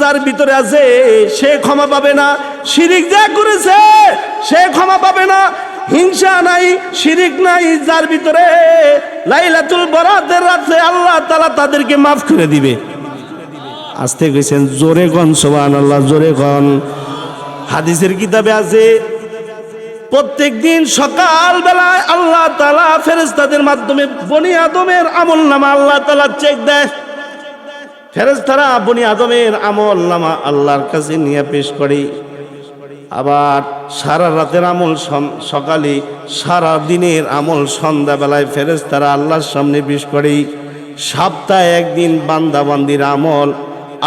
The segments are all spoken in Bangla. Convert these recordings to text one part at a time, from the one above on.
যার ভিতরে আছে সে ক্ষমা পাবে না, শিরিক যা করেছে সে ক্ষমা পাবে না। হিংসা নাই, শিরিক নাই, যার ভিতরে লাইলাতুল বরাতের রাতে আল্লাহ তাআলা তাদেরকে মাফ করে দিবে। আস্তে কইছেন, জোরে গন সুবহানাল্লাহ, জোরে গন। হাদিসের কিতাবে আছে প্রত্যেক দিন সকাল বেলায় আল্লাহ তাআলা ফেরেশতাদের মাধ্যমে বনি আদমের আমলনামা আল্লাহ তাআলা চেক দেয়। ফেরেশতারা বনি আদমের আমলনামা আল্লাহর কাছে নিয়ে পেশ করে। আবার সারা রাতের আমল সকালে, সারা দিনের আমল সন্ধ্যাবেলায় ফেরেশতারা আল্লাহর সামনে পেশ করে। সপ্তাহে একদিন বান্দাবান্দির আমল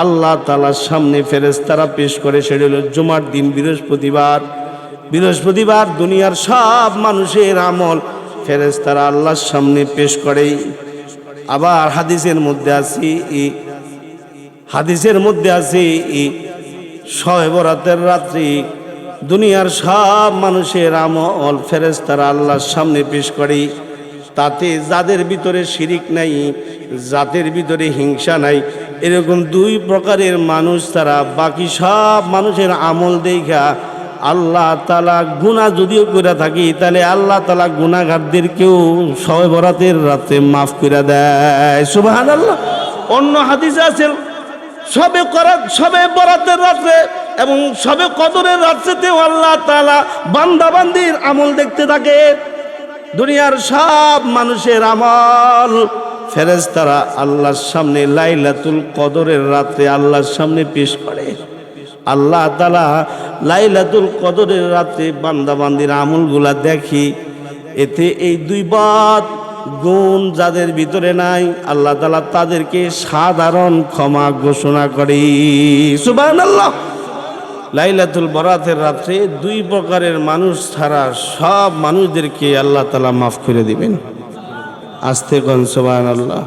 আল্লাহ তাআলার সামনে ফেরেশতারা পেশ করে, সেটা হলো জুমার দিন, বৃহস্পতিবার। বৃহস্পতিবার দুনিয়ার সব মানুষের আমল ফেরেশতারা আল্লাহর সামনে পেশ করে। আবার হাদিসের মধ্যে আছে শবে বরাতের রাত্রি দুনিয়ার সব মানুষের আমল ফেরেশতারা আল্লাহর সামনে পেশ করে। তাতে যাদের ভিতরে শিরিক নাই, যাদের ভিতরে হিংসা নাই, এরকম দুই প্রকারের মানুষ তারা বাকি সব মানুষের আমল দেখা আল্লাহ তাআলা গুনাহ যদিও করে থাকি তাহলে আল্লাহ তাআলা গুনাহগারদেরকেও শবে বরাতের রাতে মাফ করে দেয়। সুবহানাল্লাহ। অন্য হাদিসে আছে শবে বরাতের রাতে এবং শবে কদরের রাতেও আল্লাহ তাআলা বান্দাবান্দির আমল দেখতে থাকে। দুনিয়ার সব মানুষের আমল ফেরেশতারা আল্লাহর সামনে লাইলাতুল কদরের রাতে আল্লাহর সামনে পেশ করে। আল্লাহ তাআলা লাইলাতুল কদরের রাতে বান্দাবান্দির আমলগুলা দেখি। এতে এই দুই বাত গুণ যাদের ভিতরে নাই আল্লাহ তাআলা তাদেরকে সাধারণ ক্ষমা ঘোষণা করে। সুবহানাল্লাহ। লাইলাতুল বরাতের রাতে দুই প্রকারের মানুষ ছাড়া সব মানুষদেরকে আল্লাহ তাআলা মাফ করে দিবেন। আস্তে কোন সুবহানাল্লাহ।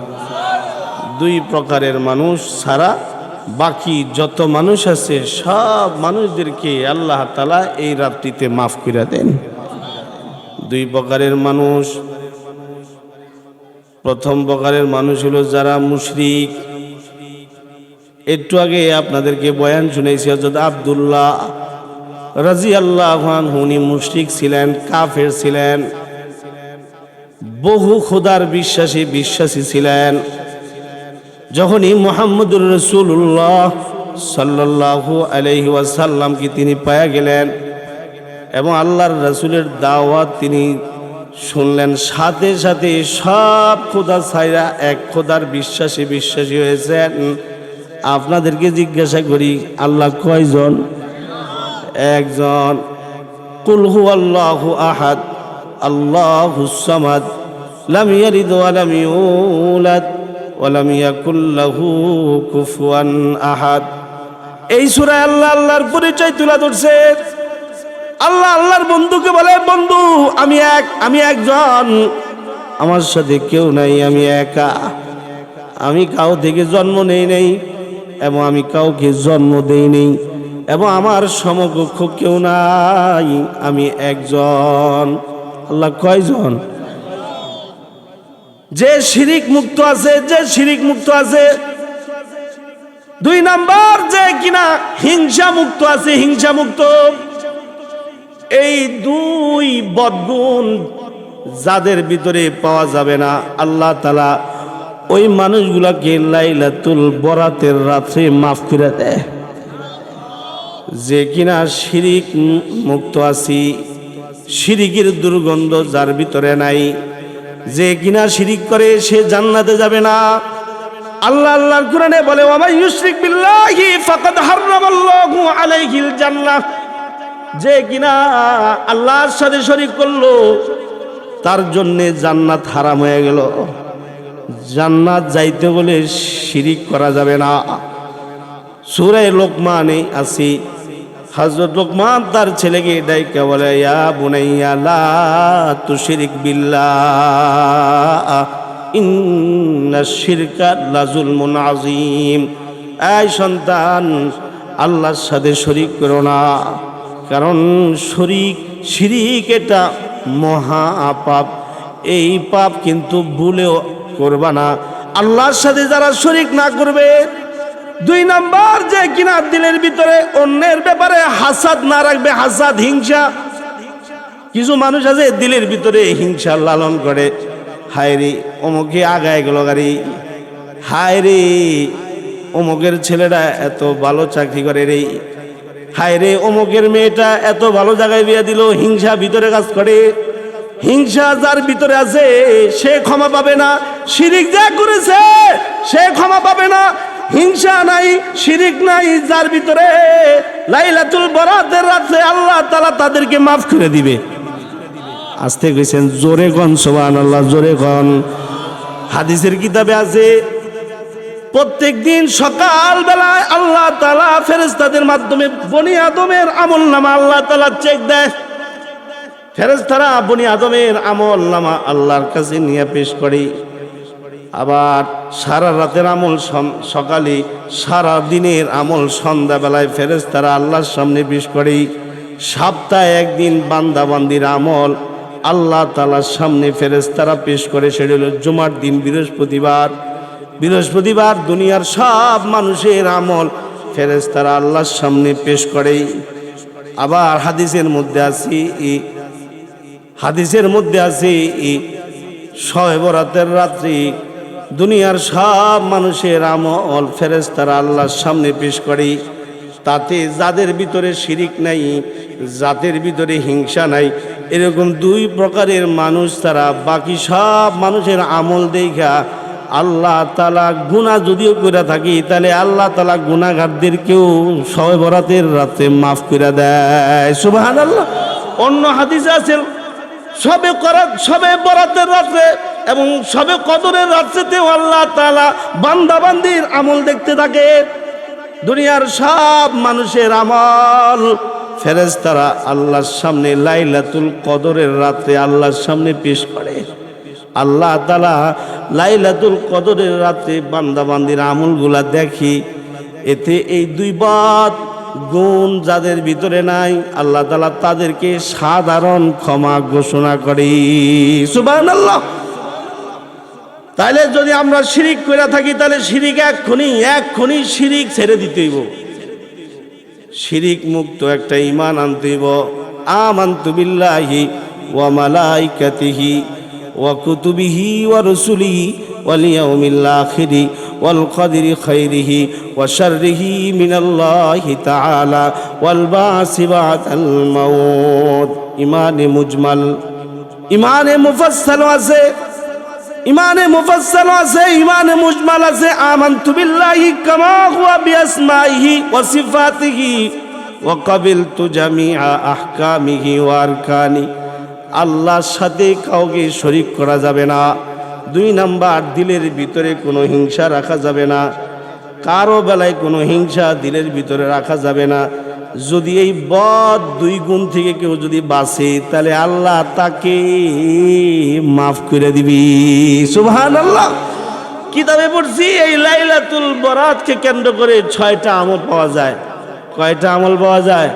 দুই প্রকারের মানুষ ছাড়া বাকি যত মানুষ আছে সব মানুষদেরকে আল্লাহ তাআলা এই রাত্রিতে মাফ করে দেন। দুই প্রকারের মানুষ, প্রথম প্রকারের মানুষ হলো যারা মুশরিক। একটু আগে আপনাদেরকে বয়ান শুনেছি হযরত আব্দুল্লাহ রাদিয়াল্লাহু আনহু, উনি মুশরিক ছিলেন, কাফের ছিলেন, বহু খোদার বিশ্বাসী ছিলেন। যখনই মুহাম্মদুর রাসূলুল্লাহ সাল্লাল্লাহু আলাইহি ওয়াসাল্লামকে তিনি পায়া গেলেন এবং আল্লাহর রাসূলের দাওয়াত তিনি শুনলেন, সাথে সাথে সব খোদা ছাইরা এক খোদার বিশ্বাসী হয়েছেন। আপনাদেরকে জিজ্ঞাসা করি, আল্লাহ কয়জন? একজন। কুল হুয়াল্লাহু আহাদ আল্লাহুস সামাদ লাম ইয়ালিদ ওয়া লাম ইউলাদ ওয়া লাম ইয়াকুল লাহু কুফুয়ান আহাদ। এই সূরায় আল্লাহর পরিচয় তুলে ধরছে। আল্লাহর বন্ধুকে বলে, বন্ধু আমি একজন, আমার সাথে কেউ নাই, আমি একা, আমি কাউ থেকে জন্ম নেই নাই এবং আমি কাউকে জন্ম দেই নেই এবং আমার সমকক্ষ কেউ নাই, আমি একজন। আল্লাহ কয়জন? যে শিরিক মুক্ত আছে, দুই নাম্বার যে কিনা হিংসা মুক্ত। এই দুই বদগুণ যাদের ভিতরে পাওয়া যাবে না, আল্লাহ তাআলা ওই মানুষগুলাকে লাইলাতুল বরাতের রাতে মাফ করে দেয়। যে কিনা শিরিক মুক্ত আছি, শিরিকের দুর্গন্ধ যার ভিতরে নাই, যে কিনা শিরিক করে সে জান্নাতে যাবে না। আল্লাহর কোরআনে বলে, ওয়া মান ইউশরিক বিল্লাহি ফাকাদ হারামাল্লাহু আলাইহিল জান্নাহ। যে কিনা আল্লাহর সাথে শরীক করলো তার জন্য জান্নাত হারাম হয়ে গেল। জান্নাত যাইতে বলে শিরিক করা যাবে না। সূরা লোকমানে আছে, হযরত লোকমান তার ছেলেকে ডাইকা বলে, ইয়া বুনাইয়া লা তুশরিক বিল্লাহ ইন্নাশ শিরকা লাযুলমুন আযীম। এই সন্তান, আল্লাহর সাথে শরীক করো না, কারণ শিরিক এটা মহা পাপ। এই পাপ কিন্তু ভুলেও করবা না। আল্লাহর সাথে যারা শরীক না করবে, দুই নাম্বার যে কিনা দিলের ভিতরে অন্যের ব্যাপারে হাসাদ না রাখবে, হাসাদ হিংসা। কিছু মানুষ আছে দিলের ভিতরে হিংসা লালন করে, হায় রে অমুকে আগায় গেল গাড়ি, হায় রে অমুকের ছেলেটা এত ভালো চাকরি করে রে, হায় রে অমুকের মেয়েটা এত ভালো জায়গায় বিয়ে দিল। হিংসা ভিতরে কাজ করে। হিংসা যার ভিতরে আছে সে ক্ষমা পাবে না। শিরিক যা করেছে সে ক্ষমা পাবে না। হিংসা নাই, শিরিক নাই যার ভিতরে, লাইলাতুল বরাতের রাতে আল্লাহ তাআলা তাদেরকে মাফ করে দিবে। আস্তে কইছেন, জোরে কোন সুবহানাল্লাহ, জোরে কোন। হাদিসের কিতাবে আছে প্রত্যেক দিন সকাল বেলায় আল্লাহ তাআলা ফেরেশতাদের মাধ্যমে বনি আদমের আমলনামা আল্লাহ তাআলা চেক দেয়। ফেরেশতারা বনি আদমের আমলনামা আল্লাহর কাছে নিয়ে পেশ করে। আবার সারা রাতের আমল সকালে, সারা দিনের আমল সন্ধ্যাবেলায় ফেরেশতারা আল্লাহর সামনে পেশ করে। সপ্তাহে একদিন বান্দাবান্দির আমল আল্লাহ তাআলার সামনে ফেরেশতারা পেশ করে, সেটা হলো জুমার দিন, বৃহস্পতিবার। বৃহস্পতিবার দুনিয়ার সব মানুষের আমল ফেরেশতারা আল্লাহর সামনে পেশ করে। আবার হাদিসের মধ্যে আছে শবে বরাতের রাত্রি দুনিয়ার সব মানুষের আমল ফেরেশতারা আল্লাহর সামনে পেশ করে। তাতে যাদের ভিতরে শিরিক নাই, যাদের ভিতরে হিংসা নাই, এরকম দুই প্রকারের মানুষ তারা বাকি সব মানুষের আমল দেখা আল্লাহ তাআলা গুনাহ যদিও করে থাকি, তাহলে আল্লাহ তাআলা গুনাহগারদেরকেও শবে বরাতের রাতে মাফ করে দেয়। সুবহানাল্লাহ। অন্য হাদিসে আছে শবে বরাতের রাতে এবং শবে কদরের রাতেও আল্লাহ তাআলা বান্দাবান্দির আমল দেখতে থাকে। দুনিয়ার সব মানুষের আমল ফেরেশতারা আল্লাহর সামনে লাইলাতুল কদরের রাতে আল্লাহর সামনে পেশ করে। আল্লাহ তাআলা লাইলাতুল কদরের রাতে বান্দাবান্দির আমলগুলা দেখি। এতে এই দুই বাত গুণ যাদের ভিতরে নাই, আল্লাহ তাআলা তাদেরকে সাধারণ ক্ষমা ঘোষণা করে। সুবহানাল্লাহ। তাহলে যদি আমরা শিরিক করে থাকি, তাহলে শিরিক এক্ষুনি শিরিক ছেড়ে দিতে হইব। শিরিক মুক্ত একটা ঈমান আনতে হইব। আমানতু বিল্লাহি ওয়া মালাইকাতিহি ওয়া কুতুবিহি ওয়া রুসুলিহি ওয়াল ইয়াউমিল আখিরি ওয়াল কদরি খাইরিহি ওয়া শাররিহি মিনাল্লাহি তাআলা ওয়াল বাসি বাদাল মাউত। ঈমানে মুজমাল, ঈমানে মুফাসসাল আছে, ঈমানে মুফাসসাল আছে, ঈমানে মুজমাল আছে। আমানতু বিল্লাহি কামা হুয়া বিআসমাইহি ওয়া সিফাতিহি ওয়া কাবিলতু জামিআ আহকামিহি ওয়া আরকানি। আল্লাহর সাথে কাউকে শরীক করা যাবে না। দুই নাম্বার, দিলের ভিতরে কোনো হিংসা রাখা যাবে না। কারো বেলায় কোনো হিংসা দিলের ভিতরে রাখা যাবে না। যদি এই বদ দুই গুণ থেকে কেউ যদি বাঁচে, তাহলে আল্লাহ তাকে মাফ করে দিবি। সুবহানাল্লাহ। কিতাবে পড়ছি এই লাইলাতুল বরাতকে কেন্দ্র করে 6টা আমল পাওয়া যায়। কয়টা আমল পাওয়া যায়?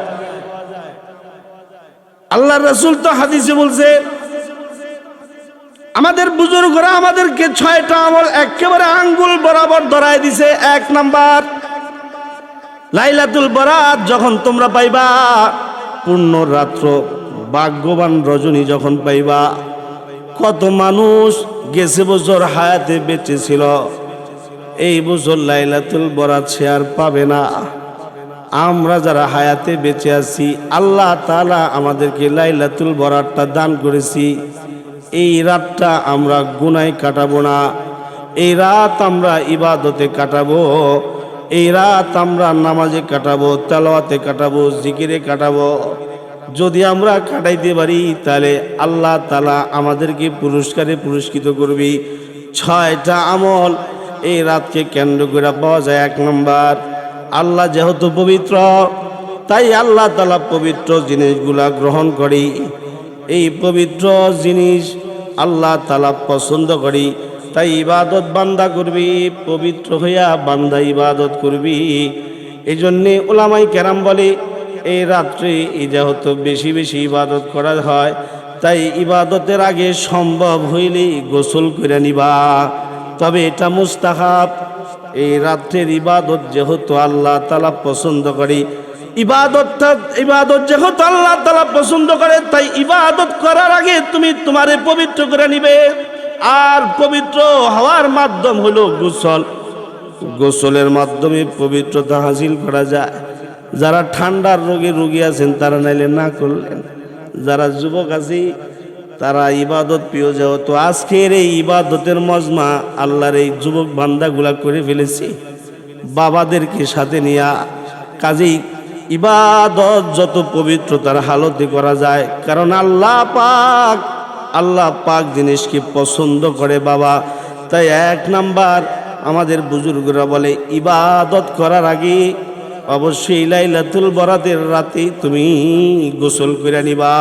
আল্লাহর রাসূল তো হাদিসে বলছে, আমাদের বুজুর্গরা আমাদেরকে 6টা আমল একেবারে আঙ্গুল বরাবর ধরায় দিছে। 1 নাম্বার, লাইলাতুল বরাত যখন তোমরা পাইবা, পূর্ণ রাত্র ভাগ্যবান রজনী যখন পাইবা। কত মানুষ গেছে বছর হায়াতে বেঁচে ছিল, এই বছর লাইলাতুল বরাত সে আর পাবে না। আমরা যারা হায়াতে বেঁচে আছি, আল্লাহ তাআলা আমাদেরকে লাইলাতুল বরাতটা দান করেছি। এই রাতটা আমরা গুনায় কাটাবো না, এই রাত আমরা ইবাদতে কাটাবো, এই রাত আমরা নামাজে কাটাবো, তেলাওয়াতে কাটাবো, জিকিরে কাটাবো। যদি আমরা কাটাইতে পারি, তাহলে আল্লাহ তাআলা আমাদেরকে পুরস্কারে পুরস্কৃত করবি। 6টা আমল এই রাতকে কেন্দ্র করে পাওয়া যায়। 1 নম্বর, আল্লাহ যেহেতু পবিত্র, তাই আল্লাহ তাআলা পবিত্র জিনিসগুলা গ্রহণ করি। এই পবিত্র জিনিস আল্লাহ তাআলা পছন্দ করি, তাই ইবাদত বান্দা করবি, পবিত্র হইয়া বান্দা ইবাদত করবি। এই জন্যে উলামায়ে কেরাম বলে, এই রাত্রে যেহেতু বেশি বেশি ইবাদত করা হয়, তাই ইবাদতের আগে সম্ভব হইলে গোসল করে নিবা। তবে এটা মুস্তাহাব, এই রাত্রের ইবাদত যেহেতু আল্লাহ তাআলা পছন্দ করে, ইবাদত যেহেতু আল্লাহ তাআলা পছন্দ করে, তাই ইবাদত করার আগে তুমি তোমারে পবিত্র করে নিবে। আর পবিত্র হওয়ার মাধ্যম হলো গোসল। গোসলের মাধ্যমে পবিত্রতা হাসিল করা যায়। যারা ঠান্ডার রোগী আছেন তারা নাইলে না করলেন, যারা যুবক আছে তারা ইবাদত প্রিয়, যেহেতু আজকের এই ইবাদতের মজমা আল্লাহর এই যুবক বান্দাগুলা করে ফেলেছি বাবাদেরকে সাথে নিয়া। কাজেই ইবাদত যত পবিত্রতার হালতে করা যায়, কারণ আল্লাহ পাক জিনিসকে পছন্দ করে বাবা। তাই 1 নাম্বার আমাদের বুজুর্গরা বলে ইবাদত করার আগে অবশ্যই লাইলাতুল বরাতের রাতে তুমি গোসল করে নিবা।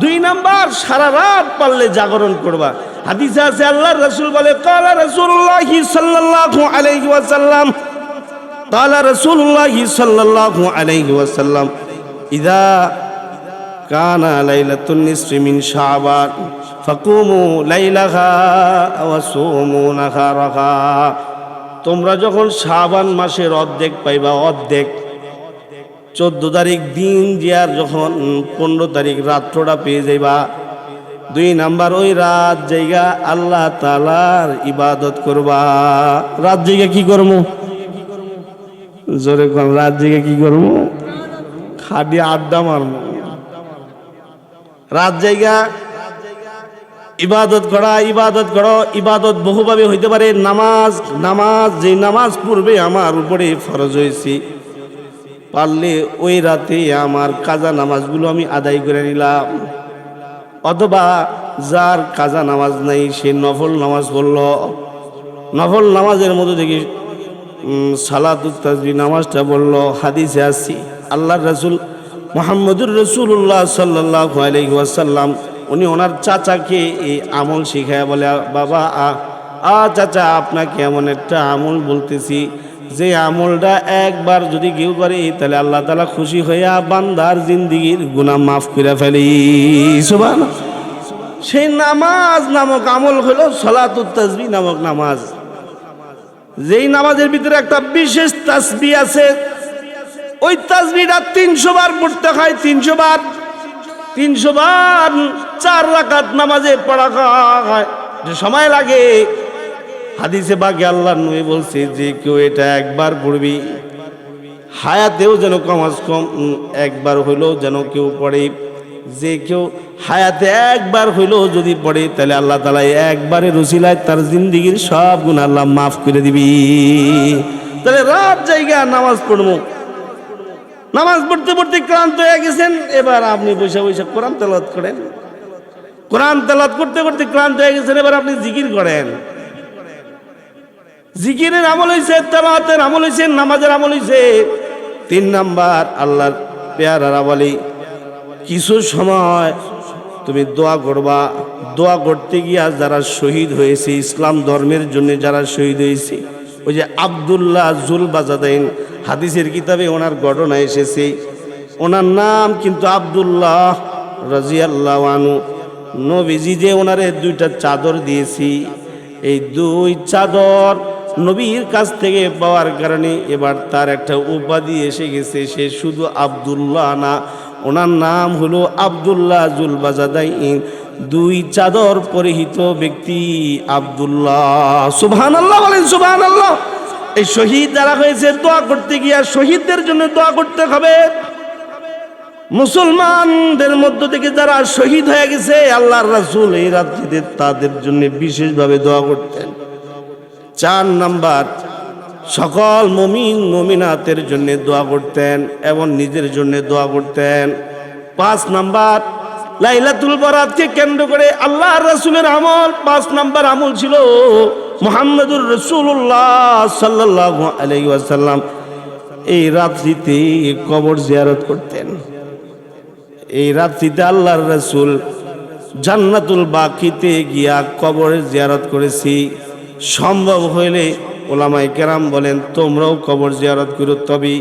2 নাম্বার সারা রাত পারলে জাগরণ করবা। হাদিসে আছে আল্লাহর রাসূল বলে ক্বালা রাসূলুল্লাহি সাল্লাল্লাহু আলাইহি ওয়াসাল্লাম, ক্বালা রাসূলুল্লাহি সাল্লাল্লাহু আলাইহি ওয়াসাল্লাম ইযা কানা লাইলাতুন নিসফি মিন শাবান ফাকুমু লাইলাহা ওয়া সুমু নাহারাহা। তোমরা যখন শাবান মাসের অর্ধেক পাইবা, অর্ধেক 14 তারিখ দিন জিয়ার যখন 15 তারিখ রাত্রটা পেয়ে যাইবা, 2 নাম্বার ওই রাত জায়গা আল্লাহ তাআলার ইবাদত করবা। রাত জায়গা কি করবো? জোরে কোন, রাত জায়গা কি করবো? খালি আড্ডা মারবো। রাত জায়গা ইবাদত করো। ইবাদত বহুভাবে হইতে পারে। নামাজ যে নামাজ পূর্বে আমার উপরে ফরজ হয়েছে, পারলে ওই রাতে আমার কাজা নামাজগুলো আমি আদায় করে নিলাম। অথবা যার কাজা নামাজ নাই সে নফল নামাজ পড়ল। নফল নামাজের মধ্যে দেখি সালাতুত তাসবিহ নামাজটা পড়ল। হাদিসে আছে আল্লাহর রাসূল মুহাম্মদুর রাসূলুল্লাহ সাল্লাল্লাহু আলাইহি ওয়াসাল্লাম উনি ওনার চাচাকে এই আমল শিখায় বলে, বাবা চাচা আপনাকে এমন একটা আমল বলতেছি, যে আমলটা একবার যদি কেউ করে তাহলে আল্লাহ তাআলা খুশি হইয়া বান্দার জিন্দেগীর গুনাহ মাফ করে ফেলে। সুবহানাল্লাহ। সেই নামাজ নামক আমল হলো সালাতুত তাসবিহ নামক নামাজ। যেই নামাজের ভিতরে একটা বিশেষ তাসবিহ আছে, ওই তাসবিহটা 300 বার পড়তে হয়। 300 বার 4 রাকাত নামাজে পড়া হয়, যে সময় লাগে। হাদিসে বাগে আল্লাহর নবী বলছে যে কেউ এটা একবার পড়বি, হায়াতেও যেন কমাস কম একবার হইলেও যেন কেউ পড়ে। যে কেউ হায়াতে একবার হইলেও যদি পড়ে তাহলে আল্লাহ তাআলা একবারের উসিলায় তার জিন্দেগীর সব গুনাহ আল্লাহ মাফ করে দিবি। তাহলে রাত জায়গা নামাজ পড়বো। নামাজ পড়তে পড়তে ক্লান্ত হয়ে গেছেন, এবার আপনি বসে বসে কোরআন তেলাওয়াত করেন। কোরআন তেলাওয়াত করতে করতে ক্লান্ত হয়ে গেছেন, এবার আপনি জিকির করেন। জিকিরের আমল হইছে, তেলাওয়াতের আমল হইছে, নামাজের আমল হইছে। 3 নাম্বার আল্লাহর পেয়ারারা বলি কিছু সময় তুমি দোয়া করবা। দোয়া করতে গিয়া যারা শহীদ হয়েছে, ইসলাম ধর্মের জন্য যারা শহীদ হয়েছে, ওই যে আব্দুল্লাহ জুল বাজাদাইন, হাদিসের কিতাবে ওনার ঘটনা এসেছে। ওনার নাম কিন্তু আব্দুল্লাহ রাদিয়াল্লাহু আনহু। নবীজি যে ওনারে 2টা চাদর দিয়েছি, এই 2 চাদর নবীর কাছ থেকে পাওয়ার কারণে এবার তার একটা উপাধি এসে গেছে। সে শুধু আব্দুল্লাহ না, ওনার নাম হলো আব্দুল্লাহ জুল বাজাদাইন, 2 চাদর পরিহিত ব্যক্তি আব্দুল্লাহ। সুবহানাল্লাহ বলেন, সুবহানাল্লাহ। এই শহীদ যারা হয়েছে, দোয়া করতে গিয়া শহীদদের জন্য দোয়া করতে হবে। মুসলমানদের মধ্য থেকে যারা শহীদ হয়ে গেছে, আল্লাহর রাসূল এই রাত্রিতে তাদের জন্য বিশেষভাবে দোয়া করতেন। 4 নাম্বার সকল মুমিন মুমিনাতের জন্য দোয়া করতেন এবং নিজের জন্য দোয়া করতেন। 5 নাম্বার লাইলাতুল বরাতকে কেন্দ্র করে আল্লাহর রাসূলের আমল। 5 নাম্বার আমল ছিল মুহাম্মদুর রাসূলুল্লাহ সাল্লাল্লাহু আলাইহি ওয়াসাল্লাম এই রাত্রিতে কবর জিয়ারত করতেন। এই রাত্রিতে আল্লাহর রাসূল জান্নাতুল বাকিতে গিয়া কবরের জিয়ারত করেছি। সম্ভব হইলে ওলামায়ে কেরাম বলেন তোমরাও কবর জিয়ারত করো, তবে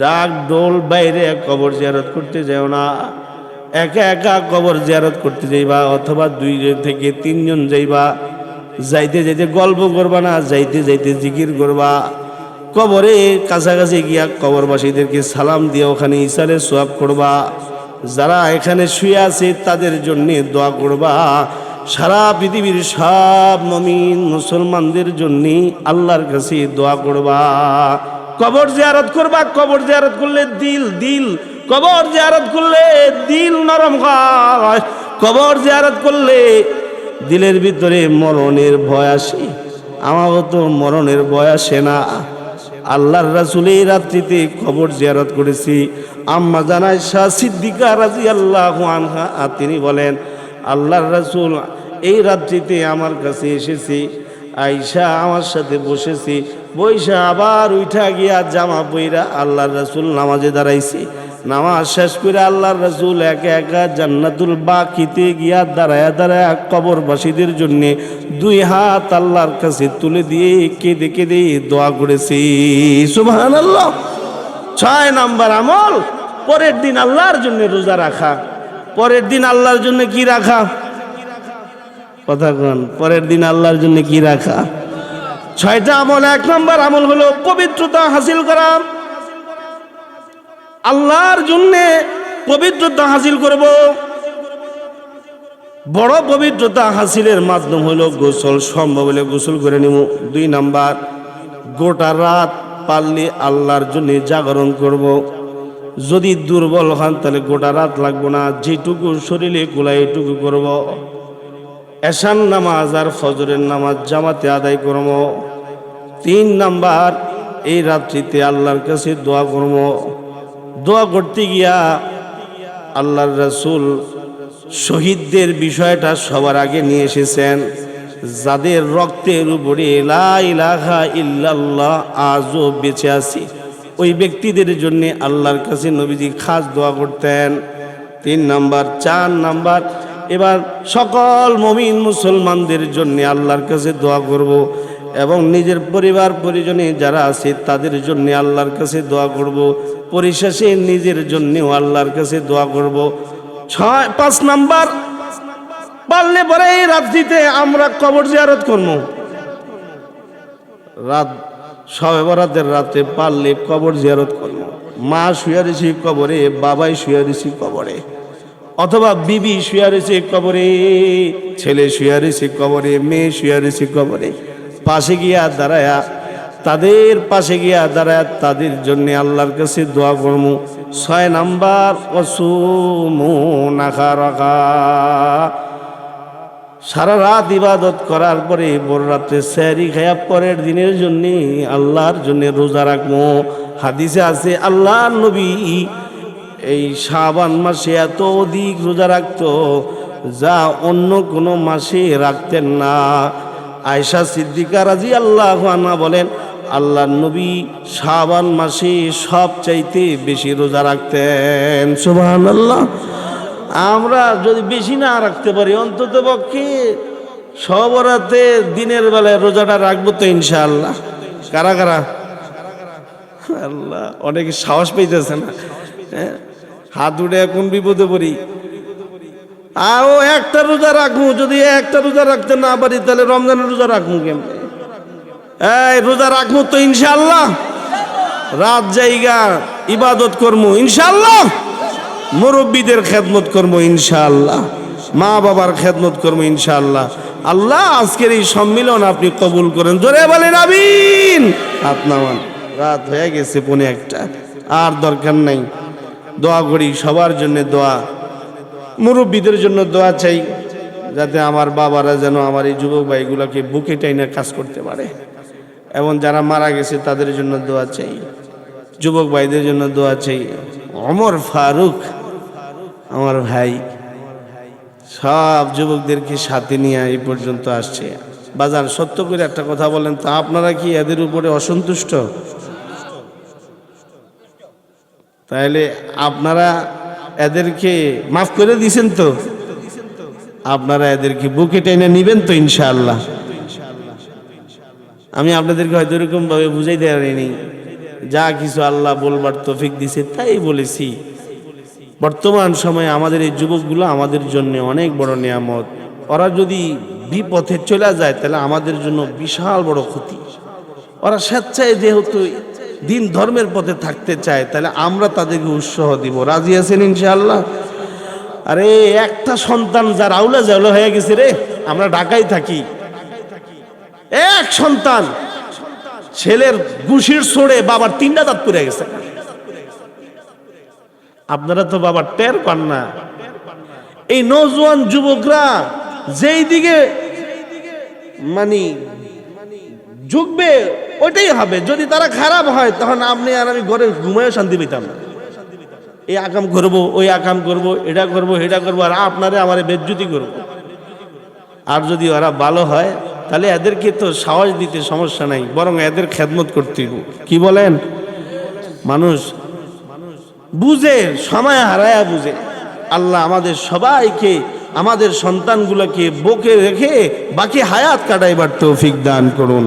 ডাক ডোল বাইরে কবর জিয়ারত করতে যাও না। একা একা কবর জিয়ারত করতে যাইবা, অথবা 2 থেকে 3 জন যাইবা। যাইতে যাইতে গল্প করবা না, যাইতে যাইতে জিকির করবা। কবরে কাছাকাছি গিয়া কবরবাসীদেরকে সালাম দিয়ে ওখানে ইসারের সোয়াব করবা। যারা এখানে শুয়ে আছে তাদের জন্য দোয়া করবা। সারা পৃথিবীর সব মুমিন মুসলমানদের জন্য আল্লাহর কাছে দোয়া করবা। কবর জিয়ারত করবা। কবর জিয়ারত করলে দিল কবর জিয়ারত করলে দিল নরম হয়। কবর জিয়ারত করলে দিলের ভিতরে মরণের ভয় আসে। আমারও তো মরণের ভয় আসে না। আল্লাহর রাসূল এই রাত্রিতে কবর জিয়ারত করেছি। আম্মা জান আয়েশা সিদ্দিকা রাদিয়াল্লাহু আনহা তিনি বলেন, আল্লাহর রাসূল এই রাত্রিতে আমার কাছে এসেছি। আয়েশা আমার সাথে বসেছি, বৈশা আবার উঠা গিয়া জামা পইরা আল্লাহর রাসূল নামাজে দাঁড়াইছি। নামাজ শেষ করে আল্লাহর রাসূল একা একা জান্নাতুল বাকিতে গিয়া দাঁড়ায়া দাঁড়ায়া কবরবাসীদের জন্য দুই হাত আল্লাহর কাছে তুলে দিয়ে কেঁদে কেঁদে দোয়া করেছি। সুবহানাল্লাহ। 6 নাম্বার আমল, পরের দিন আল্লাহর জন্য রোজা রাখা। পরের দিন আল্লাহর জন্য কি রাখা? কথা কোন? পরের দিন আল্লাহর জন্য কি রাখা? 6টা আমল। 1 নাম্বার আমল হলো পবিত্রতা হাসিল করা। আল্লাহর জন্য পবিত্রতা হাসিল করব। বড় পবিত্রতা হাসিলের মাধ্যম হলো গোসল। সম্ভব হলে গোসল করে নিব। 2 নাম্বার, গোটা রাত পারলে আল্লাহর জন্য জাগরণ করব। যদি দুর্বল হন তাহলে গোটা রাত লাগবো না, যেটুকু শরীরে গোলা এটুকু করব। এশান নামাজ আর ফজরের নামাজ জামাতে আদায় করব। 3 নাম্বার, এই রাত্রিতে আল্লাহর কাছে দোয়া করব। দোয়া করতে গিয়া আল্লাহর রাসূল শহীদদের বিষয়টা সবার আগে নিয়ে এসেছেন। যাদের রক্তের উপরে লা ইলাহা ইল্লাল্লাহ আজও বেঁচে আছে, ওই ব্যক্তিদের জন্য আল্লাহর কাছে নবীজি খাস দোয়া করতেন। 3 নাম্বার। 4 নাম্বার, এবার সকল মুমিন মুসলমানদের জন্য আল্লাহর কাছে দোয়া করব এবং নিজের পরিবার পরিজনে যারা আছে তাদের জন্য আল্লাহর কাছে দোয়া করব। পরিশেষে নিজের জন্যও আল্লাহর কাছে দোয়া করব। 5 নাম্বার, পারলে পরে এই রাত্রিতে আমরা কবর জিয়ারত করব। রাত শবে বরাতের রাতে পারলে কবর জিয়ারত করব। মা শুয়ে রয়েছে কবরে, বাবাই শুয়ে রয়েছে কবরে, অথবা বিবি শুয়ে রয়েছে কবরে, ছেলে শুয়ে রয়েছে কবরে, মেয়ে শুয়ে রয়েছে কবরে। পাশে গিয়া দাঁড়ায়া, তাদের পাশে গিয়া দাঁড়ায়া তাদের জন্য আল্লাহর কাছে দোয়া করব। 6 নাম্বার, ওয়াসুমু নাখারাকা। সারা রাত ইবাদত করার পরে ভোর রাত্রে সেহরি খায়া পরের দিনের জন্য আল্লাহর জন্য রোজা রাখবো। হাদিসে আছে আল্লাহর নবী এই শাবান মাসে এত অধিক রোজা রাখতো যা অন্য কোনো মাসে রাখতেন না। আয়েশা সিদ্দিকা রাদিয়াল্লাহু আনহা বলেন, আল্লাহর নবী শাবান মাসে সবচাইতে বেশি রোজা রাখতেন। সুবহানাল্লাহ। আমরা যদি বেশি না রাখতে পারি, অন্তত পক্ষে শবে বরাতে দিনের বেলায় রোজাটা রাখবো তো ইনশাআল্লাহ। কারা কারা? আল্লাহ, অনেকে সাহস পাইতেছে না। হাত উঠে এখন বিপদে পড়ি। আরো একটা রোজা রাখবো, যদি একটা রোজা রাখতে না পারি তাহলে রমজানের রোজা রাখবো কেমন? এই রোজা রাখবো তো ইনশাআল্লাহ। রাত জায়গা ইবাদত করবো ইনশাআল্লাহ। মুরব্বীদের খেদমত করবো ইনশাআল্লাহ। মা বাবার খেদমত করবো ইনশাআল্লাহ। আল্লাহ আজকের এই সম্মিলন আপনি কবুল করেন। জোরে বলেন আমিন। হাত নামান। রাত হয়ে গেছে 1:45, আর দরকার নাই। দোয়া করি সবার জন্য, দোয়া মুরব্বীদের জন্য দোয়া চাই, যাতে আমার বাবারা যেন আমার এই যুবক ভাইগুলোকে বুকে টাইনে কাজ করতে পারে। এবং যারা মারা গেছে তাদের জন্য দোয়া চাই, যুবক ভাইদের জন্য দোয়া চাই। ওমর ফারুক আমার ভাই সব যুবকদেরকে সাথে নিয়ে এই পর্যন্ত আসছে। বাজার সত্য করে একটা কথা বলেন তো, আপনারা কি এদের উপরে অসন্তুষ্ট? তাহলে আপনারা এদেরকে মাফ করে দিয়েছেন তো? আপনারা এদেরকে বুকে টেনে নিবেন তো ইনশাআল্লাহ? আমি আপনাদেরকে হয়তো এরকম ভাবে বুঝাই দেয়নি, যা কিছু আল্লাহ বলবার তৌফিক দিছে তাই বলেছি। বর্তমান সময়ে আমাদের এই যুবকগুলো আমাদের জন্য অনেক বড় নিয়ামত। ওরা যদি বিপথে চলে যায় তাহলে আমাদের জন্য বিশাল বড় ক্ষতি। ওরা স্বেচ্ছায় যেহেতু দিন ধর্মের পথে থাকতে চায় তাহলে আমরা তাদেরকে উৎসাহ দিব। রাজি আছেন ইনশাআল্লাহ? আরে একটা সন্তান যার আউলা জাউলা হয়ে গেছে রে, আমরা ঢাকায় থাকি, এক সন্তান, ছেলের গুশির ছোড়ে বাবার 3টা দাঁত পড়ে গেছে। আপনারা তো বাবার টের পান না। এই নওজোয়ান যুবকরা যেই দিকে মানে ঝুঁকবে ওইটাই হবে। যদি তারা খারাপ হয় তখন আপনি আর আমি ঘরে ঘুমায়ও শান্তি পেতাম না। এই আকাম করবো, ওই আকাম করবো, এটা করবো, এটা করবো, আর আপনারে আমারে বেজ্জতি করবো। আর যদি ওরা ভালো হয় তাহলে এদেরকে তো সাহস দিতে সমস্যা নাই, বরং এদের খেদমত করতে। কি বলেন? মানুষ বুঝে, সময় হারায়া বুঝে। আল্লাহ আমাদের সবাইকে, আমাদের সন্তানগুলোকে বুকে রেখে বাকি হায়াত কাটাইবার তৌফিক দান করুন।